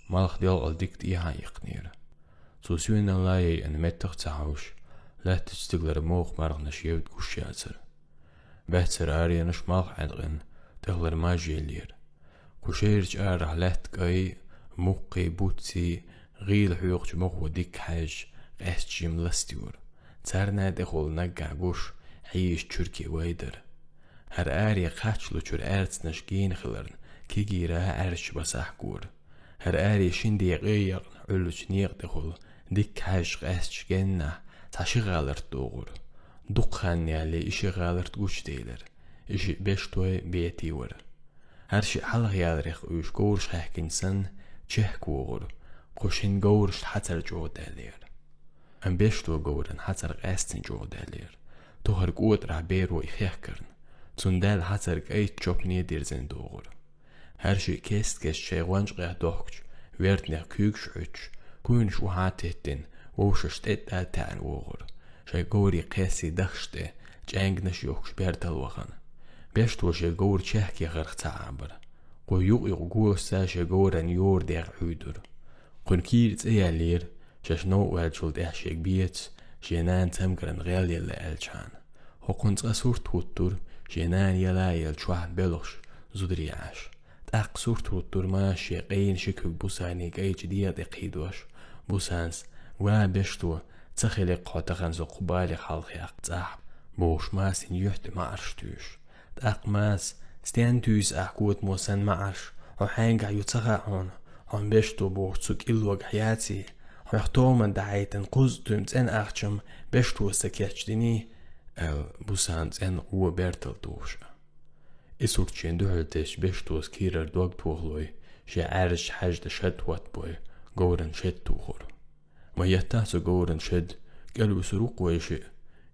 malch deel al dikt iqnir. Zo suin an laie en mettig tsaus, let het stigler moog maar na shievt kushatser. Betser arian malch adrin, tegler majelier. Kusherj ar let gai, muqi butsi, غيل حيوق مخو ديك حاج قاس جيم لستيور تارنا دخول نقع قوش حيش تركي وايدر هر آري قاتلو تر آرت نشجين خلرن كي جيرا آرش بساح قور هر آري شندي غير علوش نيق دخول ديك حاج قاس جينا تاشي غالرت دوغور دقخان يالي إشي غالرت قوش ديلر إشي بشتوي بيتي ور هرشي حلق يالريخ ويش قورش حاكين سن تشيح قوغور قوشين قورش حتر جو دالير ام بيشتو قورن حتر قاستن جو دالير توهر قوت رح بيرو إخيحكرن تندال حتر قايت جوبني ديرزن دوغور هرشي كيست كيست شيغوانش غيه دوغش ويرتنيخ كيوكش عوش كوينش وحاتهتن ووششت تان وغور شي قوري قاسي دخشته جانجنش يوكش بيرتل وخن بيشتو شي قور شهكي غرق تعابر قو يوغ قوستا شي قورن يور ديغ عودر قن كيرت ايالير شاشنو والجولد احشيك بيت جينان تمكرن غيال يلا الجان هو قنت أسور توتر جينان يلا يلجوح بلغش زودري عاش تاق سور توتر ما شيقين شكوك بوساني قاي جديد اقيدوش بوسانس وابشتو تخيلي قوتغن زو قبالي خالخي اقتاح بوش ماس يحت ما عرشتوش تاق ماس ستيان توس احكوت موسان ما عرش وحانقع يتغاعون هم بشتو بوغتسوك إلوغ حياتي ويختومن دعايتن قوزتو متين أخشم بشتو سكيتشديني بوسان تين قوة بيرتل دوش إسوك تشين دوهلتش بشتو سكيرر دوغ توغلوي شي عارش حاجة شد وات بوي قورن شد توغر ما يتاسو قورن شد قالوا سروق ويشي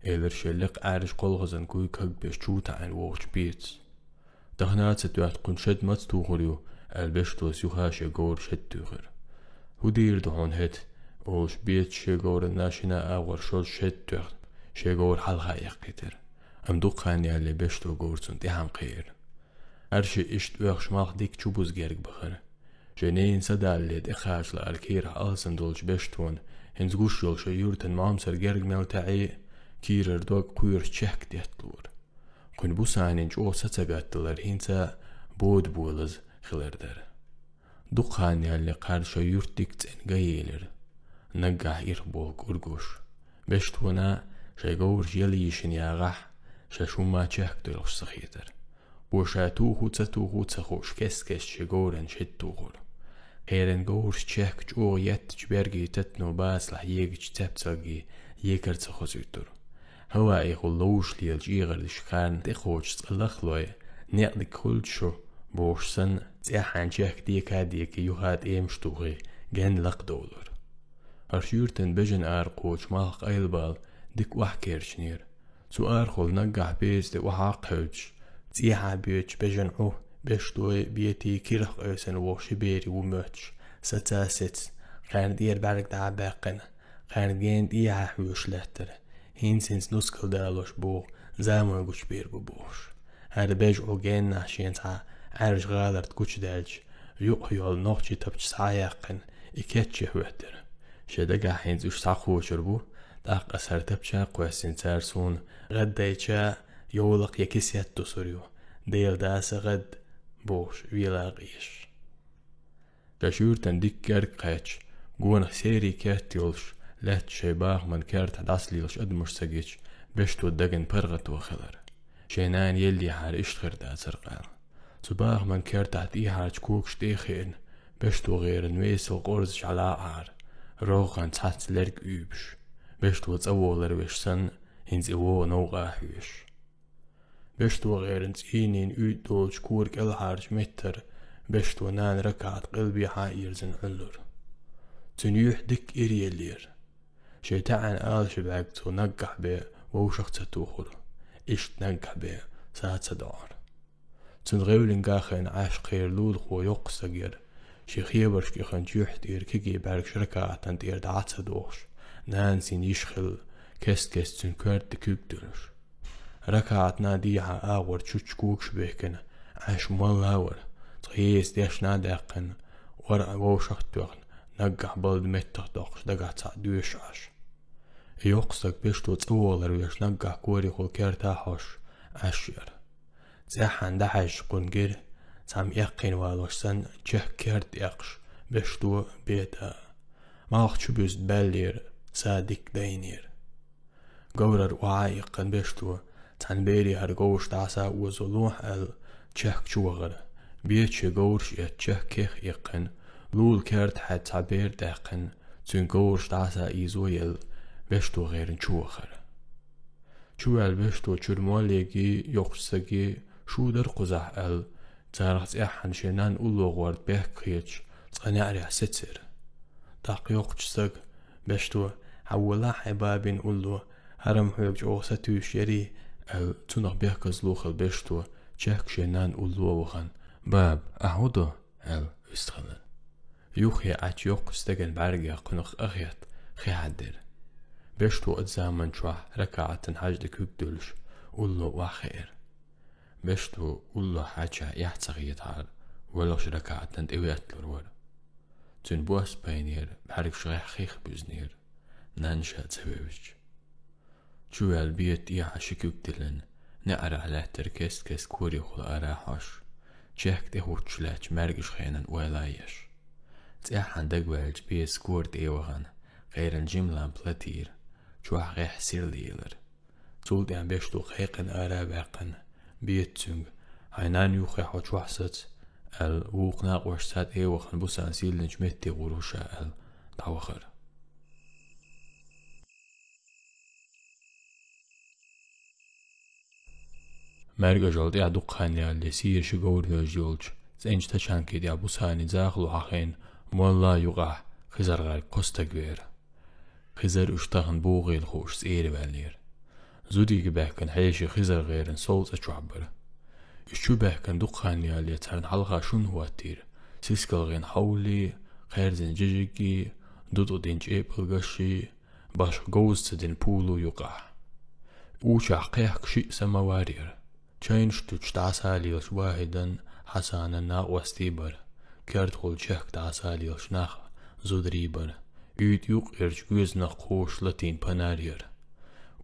إلر شلق عارش قلغزن كوي كاك بشتو تعين ووش بيت دخنات ستوات قن شد مات توغريو البشتو سيوخاش يقور شد توغر ودير دهون هت وش بيت شيقور الناشنا أغور شول شد توغر شيقور حلقا يقيتر أم دوقاني اللي بشتو قور سنتيحام قير أرشي إشت ويخش مالخ ديك چوبوز جيرك بخر جنين سدا اللي دخاش لألكير ألسن دولش بشتون هنز قوش يول شيورتن مامسر جيرك ملتعي كيرر دوغ قوير شك ديتلور قن بوسانين جو ستاقاتلر هنسا بود بولز خلردر دقاني اللي قار شيورت ديكتن قيلر نقع إربوغ أرقوش بشتونا شيقور جيليشن ياغح شاشو ما تشاكتلوش سخيتر بوشاتوهو تساتوهو تسخوش كسكس شيقورن شدتوغور قيرن قورش تشاك جو يت جبرجي تتنو باس لح ييجج تبتلقي يكر تسخوزيتر هوا ايغلوش ليل جيغر لشكارن تخوش تقلخلوي نقل كل شو بوش سن تيحان جاك ديكا ديكي يوهات ايمشتوغي جن لق دولر هرشيورتن بجن قوش مالق ايلبال ديك وحكيرشنير سو ارخل نقع بيز دي وحاق هوج تيحا بيوش بجن بشتوي بيتي كيرخ اوسن ووشي بيري وموتش ستاست خان دير بارك دا باقن خان جين ديها حوش لاتر هين سنس نسكل دالوش بوغ زامو قوش بير بوش هر بيجعو جين ناشين تا عارش غالرت كوش دالج يقيول نوغشي تبش سايقن إكيتشي هوتر شدقا حينز وش ساقو شربو داق أسر تبشا قواسين سارسون غد دايشا يولق يكسيات تسوريو ديل داس غد بوش ويلاقيش تشورتن ديك كارك قاتش قوان سيري كاتيولش لات شيباغ من كارت داسليلش أدمش ساقيش بشتو الدقن برغت وخلر شينان يلي حار اشتغر دا سرقال صباح من كارت إيحاج كوكش ديخين بشتو غير نويسل قرزش على عار روغان تحت لرق يوبش بشتو تأولر وشسن هنز إوو نوغا حوش بشتو غير نسينين ايد دولش كورك الحارج متر بشتو نان ركعت قلبي حائر زن علر تنيوح دك إريالير شيطان آل شبعكتو نقح بي ووشخت توخر إشت نقح بي ساعت سدار تنغيولين قاخين عاش خير لول خو يقصقير شي خيبرش كي خنجيوح دير كيكي بارك شركاتن دير دعات سدوش نانسين يشخل كست تنكرت دكوك درش ركعت ناديها آور تشوش كوكش بيكن عاش مال هاور تغيس ديش نادقن ورا ووشختوغن نقع بلد متخدوغش دقاتا دوشاش يوقسك بيشتو تصولر ويش نقع كوري خو كيرتاحوش أشير زحان دحش قنقر تام يقين والوش سن جه كيرت يقش بيشتو بيتا ماخ بيز بلير صادق دينير قورر وعايقن بيشتو تان بيري هرقوش دعسا وزلوح جه جوغر بيتش قورش جه كيخ يقن لول كيرت حد تعبير داقن تون قورش دعسا إيزويل بيشتو غيرن جوغر جوال بيشتو جرموليجي يقصدي شودر قزح تارغت إحن شنان أولو غورد بيكيتش تغنعري ستر داق يقصدك بيشتو حولا حبابين أولو هرم حيوج أوسطو شيري تونغ بيكز لوخل بيشتو جاك شنان أولو وغن باب أهودو استخلن يوخي عج يقصدكن بارجا قنخ أغيت خيادر بيشتو اتزامن شوح ركعة حاجد كوكدولش أولو وخير بيشتو أولو حاجة يحتغيت عار ولوش ركعة إويات لرور تون بوس بينير بحرك شغيح خيخ بوزنير نانشا تسويوش جوال بيت يعشي كوكدلن نقر على تركست كس كوري خل أراحوش جاك تهوش لاج مرقش خينان ولايش تيحان دقوالج بيس كورد إيوغان غير الجملة بلاتير جوح غيح سير ليلر تولد عم بيشتو خيقن أراباقن بيتسونغ هاينان يوخي حوش وحسات ووقناق وشتات إيوغان بوسان سيلن جمتي غروشا دعوخر مرقا جولد يعدوق خاني اللي سير شقور يوجولج زينج تشانكي دي أبو ساني زاخلو حقين مولا يوقع خزر غاي قستا قوير خزر اشتاغن بوغي الخوش سيري بالنير زودي قباكن حيشي خزر غيرن صوت اتشعبر اشتو باكن دوق خاني اللي تارن حلقا شون هو التير سيسكال غين حولي خير زين جيجيكي دودو دين جيبل غشي باش قوز تدين بولو يوقع وشا قيحك شيء سماوارير چاينشتو چتعسا ليلش واحدا حسانا ناق وستيبر كارت خول شاك تعسا ليلش ناخ زودريبر يوت يوق إرج جوز نقوش لاتين بانارير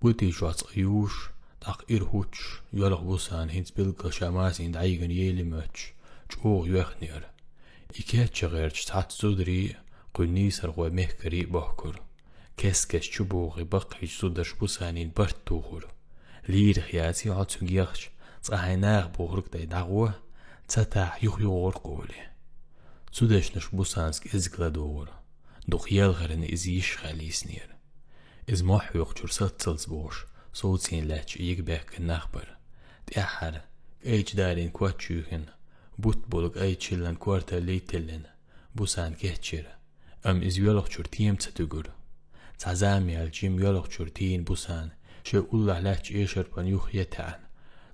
بوتي شواتس أيوش تاق إرهوش يولغ بوسان هنس بلقل شاماسين دعيغن يلي ماتش جوغ يوخنير إكاتش غيرش تحت زودري قنيسر غو مهكري بحكر كسكش چبوغي بقيش زودرش بوسانين برتوغر لير خياتي عطسو جيخش صحيناغ بوغرق داي دعوه تتاح يغيغور قولي زودش نش بوسانسك إزقلا دور دوخ يلغرن إزيش خاليس نير إز محيوغ جرسات تلزبوش صوتين لاتش يقباك النخبر تأحر ايج دارين كواتشوهن بوت بولغ اي چلن كوارتا ليتلن بوسان كهتشير إز يولغ جرتيم تتقر تعزامي الجيم يولغ جرتين بوسان شو الله لاتش إيشر بانيوخ يتعن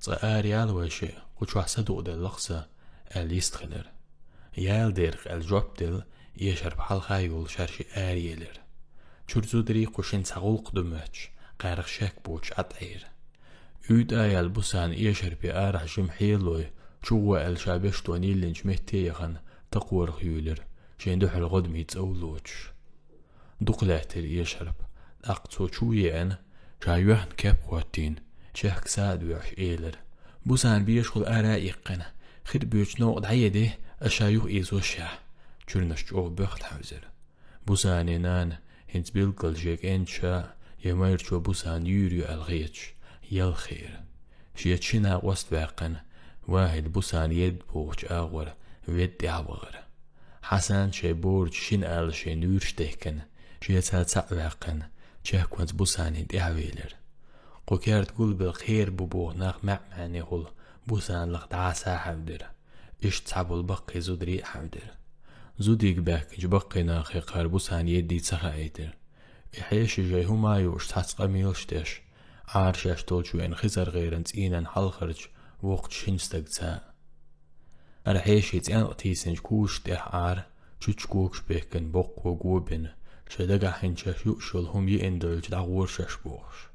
صغاري عالوشي قوش وحسدو دا اللقصة يستخلر يال ديرخ الجوبدل يشرب حلقايول شارشي آريلر چورزو دري قوشين ساقول قدمتش قارخ شاك بوش عطعير يود آيال بوسان يشرب آرح جمحيلوي چوغوا الشابشتو نيلن جمهتيغن تقور خيولر شين دوح الغدمي تسولوش دوقلاتر يشرب أقصو چويان شايوهن كاب قواتين شاك ساد ويعش إيلر بوسان بيشغل آرائقنا خير بيوش نوق عيده أشايوه إيزو الشاه چورنش جوه بخت حوزر بوسان نان هنس بيلقل جيك انشا يمير جو بوسان يوريو الغيتش يالخير شيتشنا وست باقن واحد بوسان يد بوش آغور ويد عبغر حسن شي بورج شين آل شي نورش تهكن شيتها تسعواقن شاكوانت بوسان يد اعويلر قوكارت قول بالخير ببوغ ناق معماني غل بوسان لغ دعاسا حودر إش تعبو البقي زودري حودر زوديك باك جبقي ناقي قار بوسان يدي تسخايتر إحيش جاي هما يوش تحت قميلشتش عارشاش تولشوين خزر غيرن تينان حلخرج وقت شنستك تسا أرحيش يتيان قتيسنج كوش تيح عار چوچ كوكش بيكن بق وقوبن شدقا حنشاش يؤشل هم يندلج دعور شاش بوغش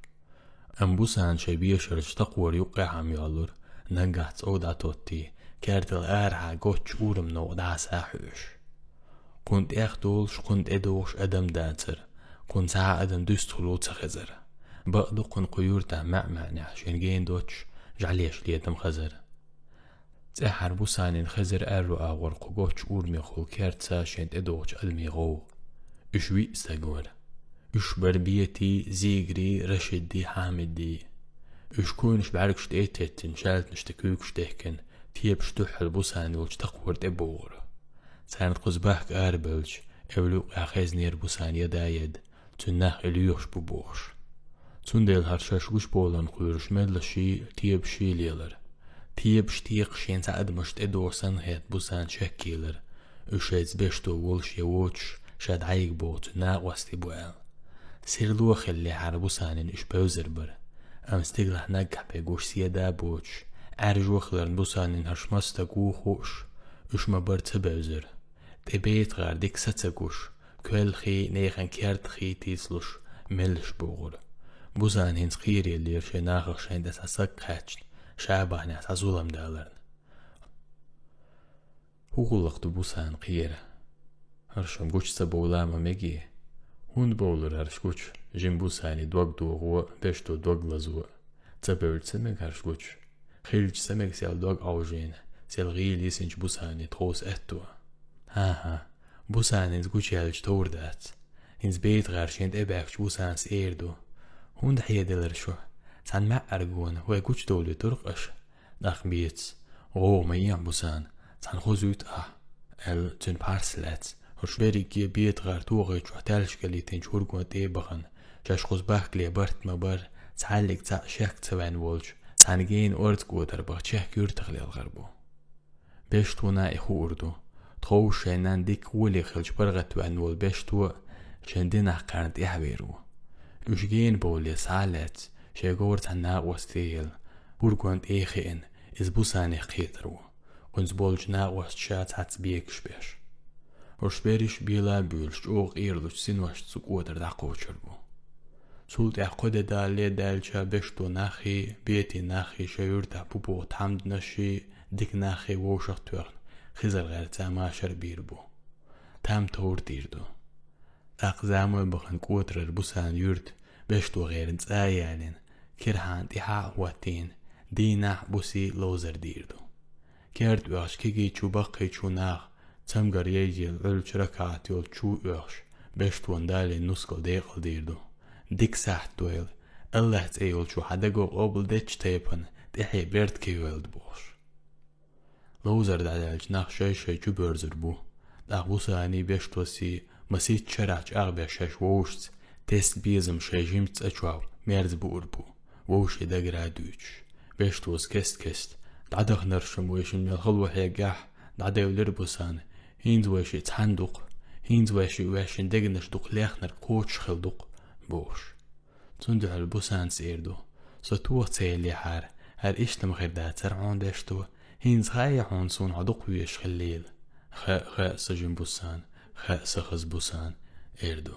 بوسان شبيشرج تقور يوقع عم يالور نقعت أودا توتي كارت الآرحة قوتش أورم نو دعسا حوش كنت اخدولش كنت ادوش ادم داتر كنت ساعة ادم دستخلو تخزر بقدو كن قيور تا معنى عشان جين دوتش جعليش ليدم خزر تحر بوسانين خزر ارو اغور قوغوش اورمي خول كارتسا شنت ادوش ادمي غو اشوي استغور اش بربيتي زيغري رشدي حامدي اش كونش بعركش تيتتن شالت نشتكوكش تهكن تيبش تحل بوساني وش تقور تبور سانت قزباك اربلش اولو اخيز نير بوساني دايد تناخ اليوش ببوش تندل هرشاش وش بولن قيرش ملشي تيبشي ليلر تيبش تيق شين سعد مشت ادور سنهيت بوسان شكيلر اشيز بيشتو ولش يووش شاد عيق بوت ناق واستي بوال سيرلوخ اللي حربوسانين اش بوزر بر ام استغلح نجح بيقوش سيدا بوش ارجوخ لرن بوسانين هرش مستقو خوش اش مبرت بوزر تبيت غار ديك ستسقوش كل خي نيخن كيرت خي تيسلوش ملش بوغر بوزان هنس خيري اللي يرشي ناخخ شين دس عساق خاتشن شعبه ناس عزولم دالرن هو غلقت بوسان خيره هرشم قوش سبولاما مجي هون بولر هرش قوش جيم بوساني دوغ دوغو بيشتو دوغ لزو تسبرت سمك هرش قوش خيلج سمك سيال دوغ اوجين سيال غيل يسنج بوساني تخوص اتو ها بوسان هنس قوش يالج تور دات هنس بيت غارشين اباكش بوسان سيردو هون دحيه دلر شو سان ما ارجون هو قوش دولي ترقش داخ بيتس غو ميان بوسان سان خوزوت ال تن بارسلات هرشبيري كي بيت غار توغي تشوحتالش كالي تنشور قوان تيبغن جاش خوزباك لي برت مبر تعلق تا شاك تبان وولج سانجين اورد قوتر بغ تشاك يرتغلي الغربو بيشتونا اخو اردو تخو شينان ديك ولي خلج برغت وان وول بيشتو شندين احقارنت احبيرو وشجين بولي سالت شاقور تنا وستيل برقوان ايخين از بوساني قيدرو كنز بولج ناقوس شات هاتس بيكش بيش ورشبيريش بيلا بيلش اوغ ايردوش سنوش تسقوتر داقو شربو سولت اعقود دالي دالشا بيشتو ناخي بيتي ناخي شايرتا بوبو تحمد نشي ديك ناخي ووشق تورن خزر غير تاما شربيربو تام تور ديردو داق زامو بخن قوتر البوسان يرد بيشتو غير نتايانين كرهان تيحا واتين دينا بوسي لوزر ديردو كيرد وغش كيجي چو بقي چو ناخ تمغر يجي العلش ركعت يول چو وغش بيشتو اندالي نسكل ديقل ديردو ديك ساحت دويل الله تايول شو حدقو قبل ديتش تيبن تحي بيرت كيولد بوش لوزر دعال جناخ شاي چو برزر بو داق بوساني بيشتو سي مسيت شراج اغبي شاش ووشت تست بيزم شاي جيمت اچواو ميرز بور بو ووشي دقرا دوش بيشتوز كست دعدخ نرشم ويشن يالخلو حيقاح دعداو لربوسان هينز ويشي تحندق هينز ويشن دقنش دق ليخنر قوش خلدق بوش تندع البوسان سيردو ستوه تسيلي هر اشتم غير دا ترعون داشتو هينز خايا حونسون عدق ويش خليل خاء سجن بوسان خاء سخز بوسان ايردو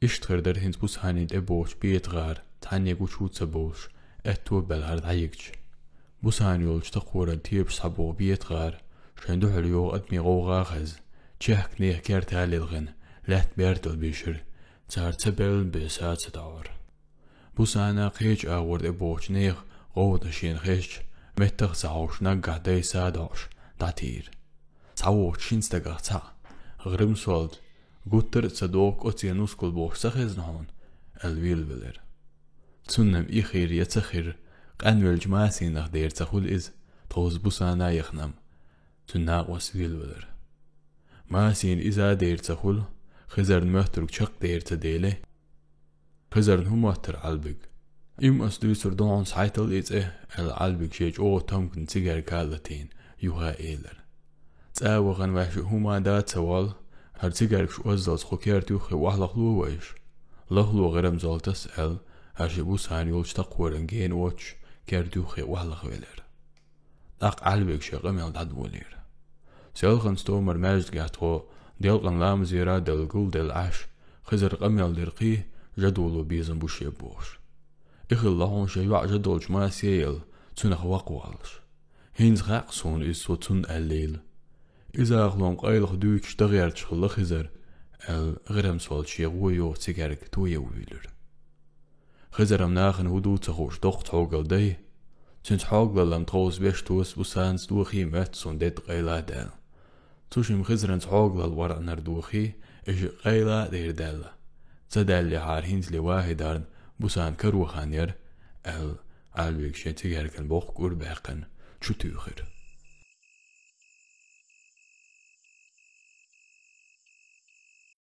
اشتغر در هينز بوساني دبوش بيت غار تعني قوشوت سبوش اتو بالهرد عيقش بوسان يولش تقورا تيبش صبو بيت غار شندو حليو ادمي غو غاخز تشهك نيه كيرتها للغن لات بيرتل بيشر تار تبل بيسات ستاور بوسانا قيج اغورد ابوش نيخ غو دشين خيش متخ سعوش نقع دي سادوش داتير سعوش شينستقع تا غرم سولد قطر تصدوك اتيانوس كل بوش سخيز نهون الويل بلر تسنم اخير يتخير قانويل جماسين اخدير تخول از توز بوسانا يخنم تناقوس ويل بلر ماسين إذا دير تخول خزرن مهترك شق دير تديله خزرن هم مهتر عالبق إم أسدو سردون سايتل إيه العالبق شيج أو تمكن تيجر كالتين يوها إيلر تاوغن واش هما دات سوال هر تيجر بش وزلت خوكير توخي وحلقلو ويش لغلو غرم زول تسأل هر شبوس هان يولش تقورن جين ووش كير توخي وحلق ويلر داق عالبق شغميل دادولير سيلغن ستومر ماجد قاتو ديلغن لام زيرا دلقول دل عش خزر قميل درقيه جدولو بيزن بوشي بوش إخل لهون شيوع جدول جما سيل تنخ وقوالش هينز غاقسون إسو تن الليل إذا أغلون قايلخ دوش تغيرت شخل خزر الغرم سوال شيغو يو تيجارك تو يويلر خزرم ناخن هدو تخوش دوخت حوغل دي تنت حوغل لم تغوز بيش توس بسانس دوخي ماتسون ديت قيلا دال توشم خزرن حوغل الورق نردوخي إش قيلا دير دالا تدال لي عارهينز لي واحدارن بسان كروخانير عالويك شتيجارك البوخ قرباقن شو تيوخر